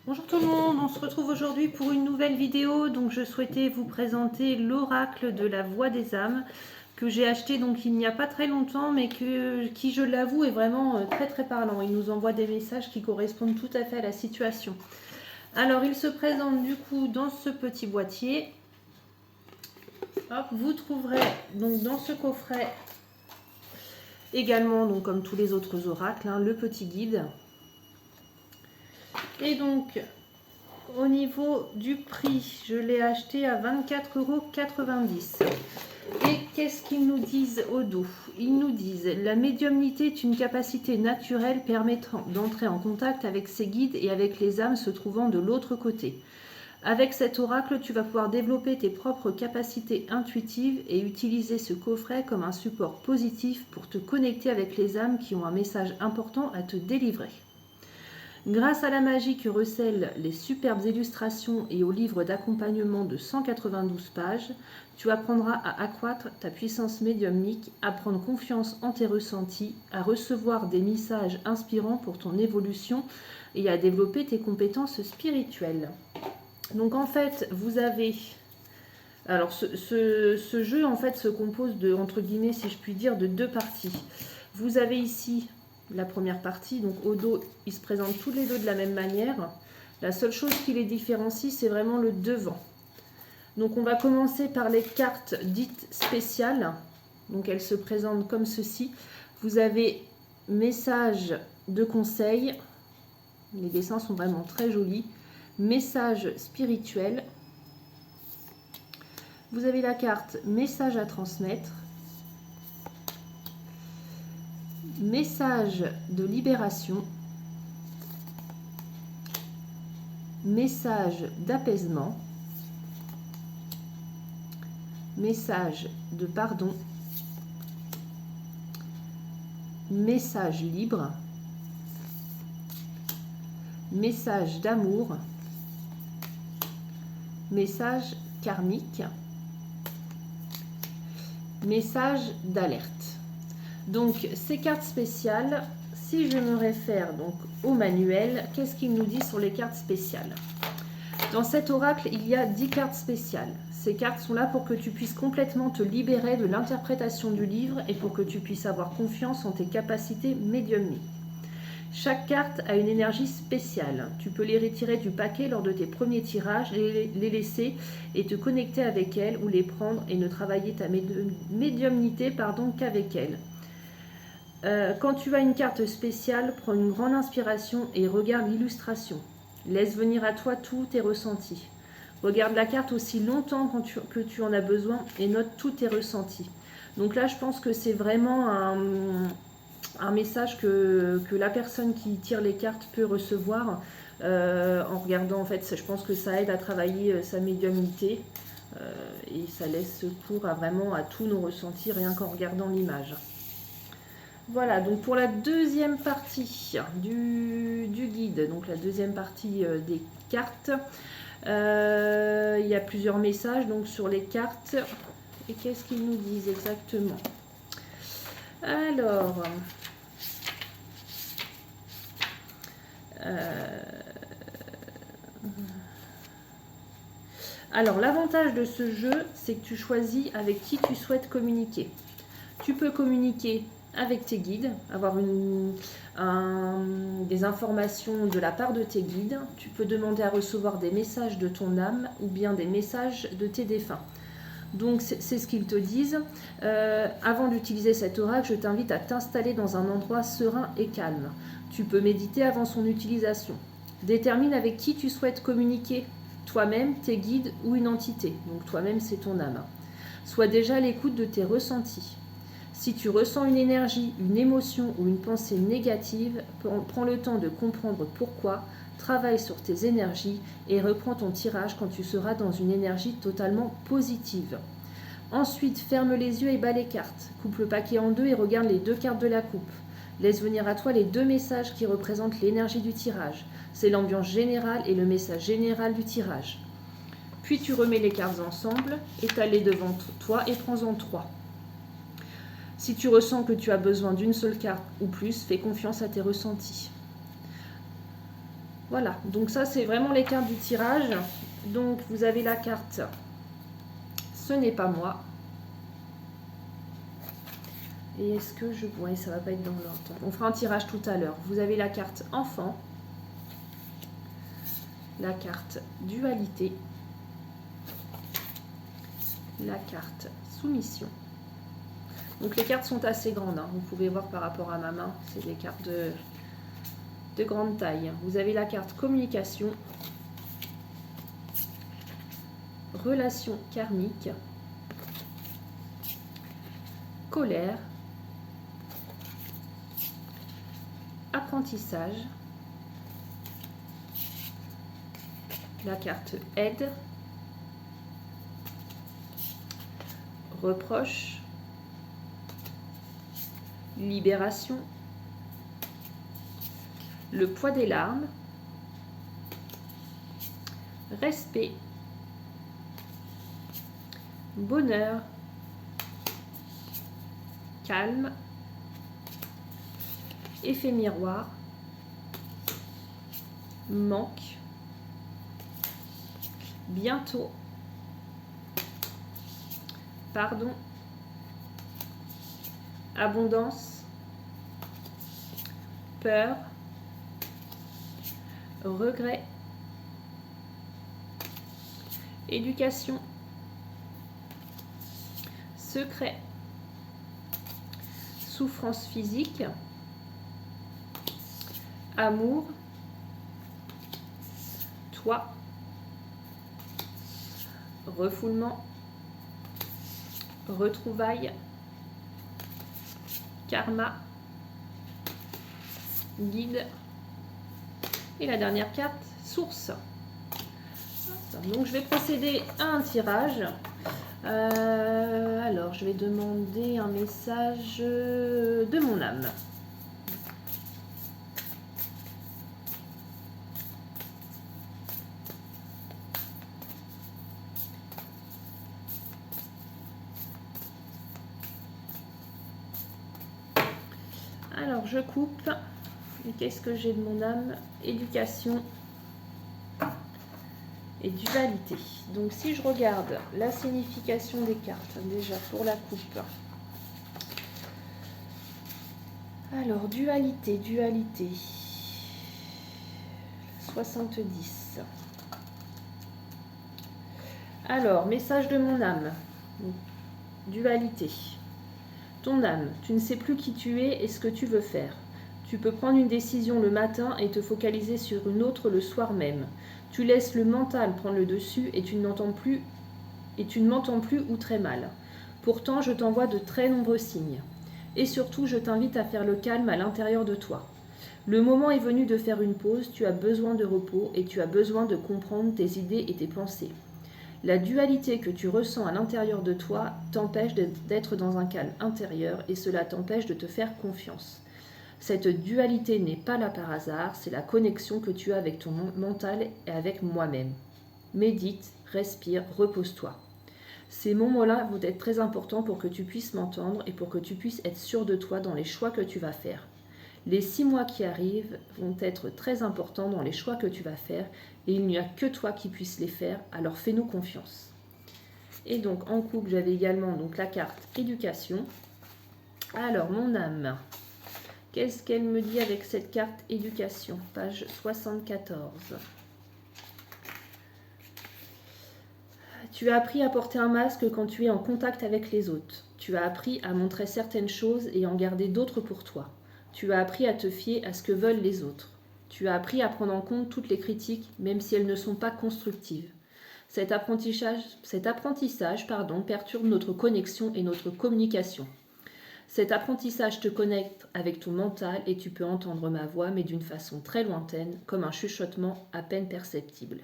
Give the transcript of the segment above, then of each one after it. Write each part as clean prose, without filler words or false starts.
Bonjour tout le monde, on se retrouve aujourd'hui pour une nouvelle vidéo. Donc je souhaitais vous présenter l'oracle de la voix des âmes que j'ai acheté donc il n'y a pas très longtemps, mais qui je l'avoue est vraiment très parlant. Il nous envoie des messages qui correspondent tout à fait à la situation. Alors il se présente du coup dans ce petit boîtier. Hop, vous trouverez donc dans ce coffret également, donc comme tous les autres oracles, le petit guide. Et donc au niveau du prix, je l'ai acheté à 24,90 €. Et qu'est-ce qu'ils nous disent au dos? Ils nous disent: la médiumnité est une capacité naturelle permettant d'entrer en contact avec ses guides et avec les âmes se trouvant de l'autre côté. Avec cet oracle, tu vas pouvoir développer tes propres capacités intuitives et utiliser ce coffret comme un support positif pour te connecter avec les âmes qui ont un message important à te délivrer. Grâce à la magie que recèlent les superbes illustrations et au livre d'accompagnement de 192 pages, tu apprendras à accroître ta puissance médiumnique, à prendre confiance en tes ressentis, à recevoir des messages inspirants pour ton évolution et à développer tes compétences spirituelles. Donc en fait, vous avez... Alors ce jeu en fait se compose de, entre guillemets, si je puis dire, de deux parties. Vous avez ici la première partie, donc au dos, ils se présentent tous les deux de la même manière. La seule chose qui les différencie, c'est vraiment le devant. Donc on va commencer par les cartes dites spéciales. Donc elles se présentent comme ceci. Vous avez message de conseil. Les dessins sont vraiment très jolis. Message spirituel. Vous avez la carte message à transmettre. Message de libération, message d'apaisement, message de pardon, message libre, message d'amour, message karmique, message d'alerte. Donc ces cartes spéciales, si je me réfère donc au manuel, qu'est-ce qu'il nous dit sur les cartes spéciales? Dans cet oracle, il y a 10 cartes spéciales. Ces cartes sont là pour que tu puisses complètement te libérer de l'interprétation du livre et pour que tu puisses avoir confiance en tes capacités médiumniques. Chaque carte a une énergie spéciale. Tu peux les retirer du paquet lors de tes premiers tirages, les laisser et te connecter avec elles ou les prendre et ne travailler ta médiumnité qu'avec elles. Quand tu as une carte spéciale, prends une grande inspiration et regarde l'illustration. Laisse venir à toi tous tes ressentis. Regarde la carte aussi longtemps que tu en as besoin et note tous tes ressentis. Donc là, je pense que c'est vraiment un message que la personne qui tire les cartes peut recevoir en regardant. En fait, je pense que ça aide à travailler sa médiumnité et ça laisse cours vraiment à tous nos ressentis rien qu'en regardant l'image. Voilà, donc pour la deuxième partie du guide, donc la deuxième partie des cartes, il y a plusieurs messages donc sur les cartes. Et qu'est-ce qu'ils nous disent exactement? Alors l'avantage de ce jeu, c'est que tu choisis avec qui tu souhaites communiquer. Tu peux communiquer avec tes guides, avoir des informations de la part de tes guides. Tu peux demander à recevoir des messages de ton âme ou bien des messages de tes défunts. Donc c'est ce qu'ils te disent. Avant d'utiliser cet oracle, je t'invite à t'installer dans un endroit serein et calme. Tu peux méditer avant son utilisation. Détermine avec qui tu souhaites communiquer, toi-même, tes guides ou une entité. Donc toi-même, c'est ton âme. Sois déjà à l'écoute de tes ressentis. Si tu ressens une énergie, une émotion ou une pensée négative, prends le temps de comprendre pourquoi, travaille sur tes énergies et reprends ton tirage quand tu seras dans une énergie totalement positive. Ensuite, ferme les yeux et bats les cartes. Coupe le paquet en deux et regarde les deux cartes de la coupe. Laisse venir à toi les deux messages qui représentent l'énergie du tirage. C'est l'ambiance générale et le message général du tirage. Puis tu remets les cartes ensemble, étale-les devant toi et prends-en 3. Si tu ressens que tu as besoin d'une seule carte ou plus, fais confiance à tes ressentis. Voilà, donc ça c'est vraiment les cartes du tirage. Donc vous avez la carte « Ce n'est pas moi ». Et est-ce que je... Ouais, ça va pas être dans l'ordre. On fera un tirage tout à l'heure. Vous avez la carte « Enfant », la carte « Dualité », la carte « Soumission ». Donc les cartes sont assez grandes, hein. Vous pouvez voir par rapport à ma main, c'est des cartes de grande taille. Vous avez la carte « Communication », « Relation karmique », « Colère », apprentissage, la carte aide, reproche, libération, le poids des larmes, respect, bonheur, calme, effet miroir, manque, bientôt, pardon, abondance, peur, regret, éducation, secret, souffrance physique, amour, toi, refoulement, retrouvailles, karma, guide et la dernière carte, source. Donc je vais procéder à un tirage. Alors je vais demander un message de mon âme. Alors je coupe. Et qu'est-ce que j'ai de mon âme? Éducation et dualité. Donc si je regarde la signification des cartes, déjà pour la coupe. Alors dualité, 70. Alors, message de mon âme. Dualité. Ton âme, tu ne sais plus qui tu es et ce que tu veux faire. Tu peux prendre une décision le matin et te focaliser sur une autre le soir même. Tu laisses le mental prendre le dessus et tu ne m'entends plus ou très mal. Pourtant, je t'envoie de très nombreux signes. Et surtout, je t'invite à faire le calme à l'intérieur de toi. Le moment est venu de faire une pause, tu as besoin de repos et tu as besoin de comprendre tes idées et tes pensées. La dualité que tu ressens à l'intérieur de toi t'empêche d'être dans un calme intérieur et cela t'empêche de te faire confiance. Cette dualité n'est pas là par hasard, c'est la connexion que tu as avec ton mental et avec moi-même. Médite, respire, repose-toi. Ces moments-là vont être très importants pour que tu puisses m'entendre et pour que tu puisses être sûr de toi dans les choix que tu vas faire. Les 6 mois qui arrivent vont être très importants dans les choix que tu vas faire et il n'y a que toi qui puisses les faire, alors fais-nous confiance. Et donc en couple, j'avais également donc la carte éducation. Alors mon âme, qu'est-ce qu'elle me dit avec cette carte éducation? Page 74. Tu as appris à porter un masque quand tu es en contact avec les autres. Tu as appris à montrer certaines choses et en garder d'autres pour toi. Tu as appris à te fier à ce que veulent les autres. Tu as appris à prendre en compte toutes les critiques, même si elles ne sont pas constructives. Cet apprentissage perturbe notre connexion et notre communication. Cet apprentissage te connecte avec ton mental et tu peux entendre ma voix, mais d'une façon très lointaine, comme un chuchotement à peine perceptible.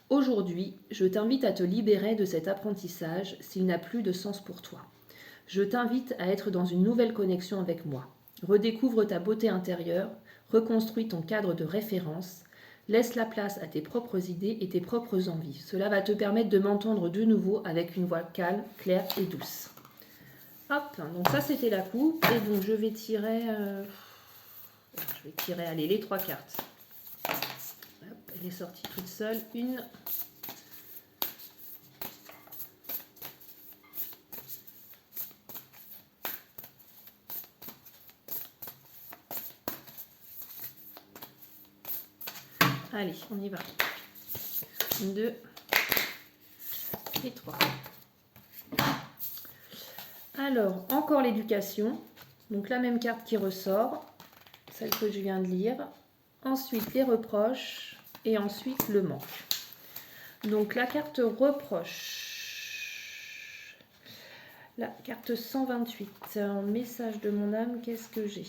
Aujourd'hui, je t'invite à te libérer de cet apprentissage s'il n'a plus de sens pour toi. Je t'invite à être dans une nouvelle connexion avec moi. Redécouvre ta beauté intérieure, reconstruis ton cadre de référence, laisse la place à tes propres idées et tes propres envies. Cela va te permettre de m'entendre de nouveau avec une voix calme, claire et douce. Hop, donc ça c'était la coupe et donc je vais tirer, allez, les 3 cartes. Elle est sortie toute seule. Une. Allez, on y va. 2 et 3. Alors, encore l'éducation. Donc la même carte qui ressort, celle que je viens de lire. Ensuite, les reproches et ensuite le manque. Donc la carte reproche. La carte 128. Un message de mon âme, qu'est-ce que j'ai?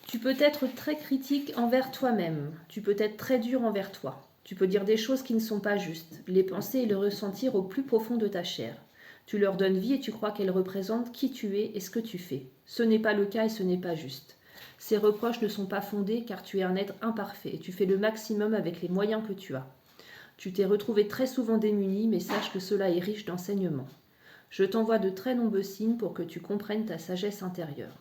Tu peux être très critique envers toi-même. Tu peux être très dur envers toi. Tu peux dire des choses qui ne sont pas justes, les penser et le ressentir au plus profond de ta chair. Tu leur donnes vie et tu crois qu'elles représentent qui tu es et ce que tu fais. Ce n'est pas le cas et ce n'est pas juste. Ces reproches ne sont pas fondés car tu es un être imparfait et tu fais le maximum avec les moyens que tu as. Tu t'es retrouvé très souvent démuni, mais sache que cela est riche d'enseignements. Je t'envoie de très nombreux signes pour que tu comprennes ta sagesse intérieure.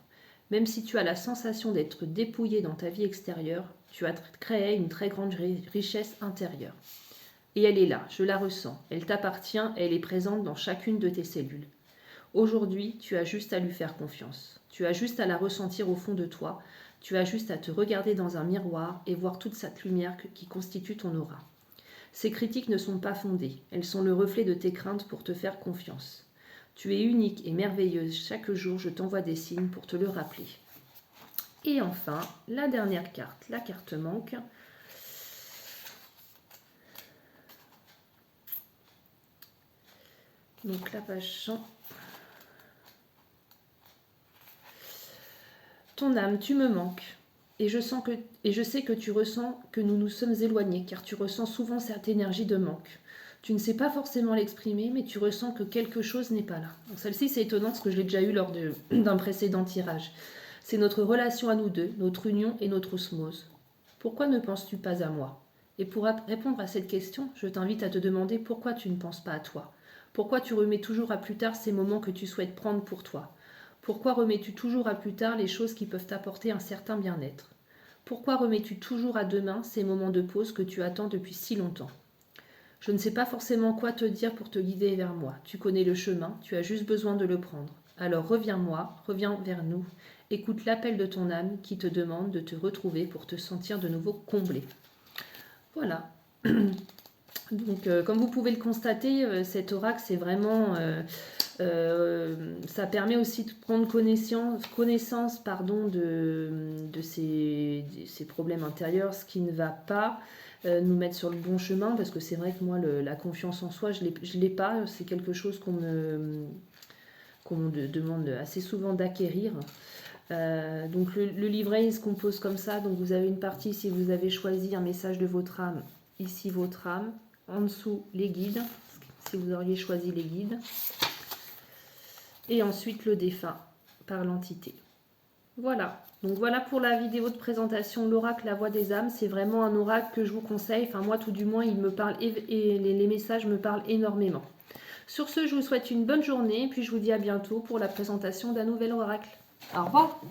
Même si tu as la sensation d'être dépouillé dans ta vie extérieure, tu as créé une très grande richesse intérieure. Et elle est là, je la ressens, elle t'appartient et elle est présente dans chacune de tes cellules. Aujourd'hui, tu as juste à lui faire confiance. Tu as juste à la ressentir au fond de toi. Tu as juste à te regarder dans un miroir et voir toute cette lumière qui constitue ton aura. Ces critiques ne sont pas fondées, elles sont le reflet de tes craintes pour te faire confiance. Tu es unique et merveilleuse, chaque jour je t'envoie des signes pour te le rappeler. Et enfin, la dernière carte, la carte manque. Donc la page 100. Ton âme, tu me manques. Et je sais que tu ressens que nous nous sommes éloignés, car tu ressens souvent cette énergie de manque. Tu ne sais pas forcément l'exprimer, mais tu ressens que quelque chose n'est pas là. Celle-ci, c'est étonnant parce que je l'ai déjà eu lors d'un précédent tirage. C'est notre relation à nous deux, notre union et notre osmose. Pourquoi ne penses-tu pas à moi? Et pour répondre à cette question, je t'invite à te demander pourquoi tu ne penses pas à toi. Pourquoi tu remets toujours à plus tard ces moments que tu souhaites prendre pour toi? Pourquoi remets-tu toujours à plus tard les choses qui peuvent t'apporter un certain bien-être? Pourquoi remets-tu toujours à demain ces moments de pause que tu attends depuis si longtemps? Je ne sais pas forcément quoi te dire pour te guider vers moi. Tu connais le chemin, tu as juste besoin de le prendre. Alors reviens-moi, reviens vers nous. Écoute l'appel de ton âme qui te demande de te retrouver pour te sentir de nouveau comblé. Voilà. Donc, comme vous pouvez le constater, cet oracle, c'est vraiment... ça permet aussi de prendre connaissance de ces problèmes intérieurs, ce qui ne va pas, nous mettre sur le bon chemin, parce que c'est vrai que moi, la confiance en soi, je l'ai pas. C'est quelque chose qu'on me demande assez souvent d'acquérir. Donc le livret il se compose comme ça. Donc vous avez une partie si vous avez choisi un message de votre âme, ici votre âme, en dessous les guides, si vous auriez choisi les guides, et ensuite le défunt par l'entité. Voilà, donc voilà pour la vidéo de présentation de l'oracle La Voix des âmes. C'est vraiment un oracle que je vous conseille, enfin moi tout du moins il me parle et les messages me parlent énormément. Sur ce, je vous souhaite une bonne journée et puis je vous dis à bientôt pour la présentation d'un nouvel oracle. Au revoir.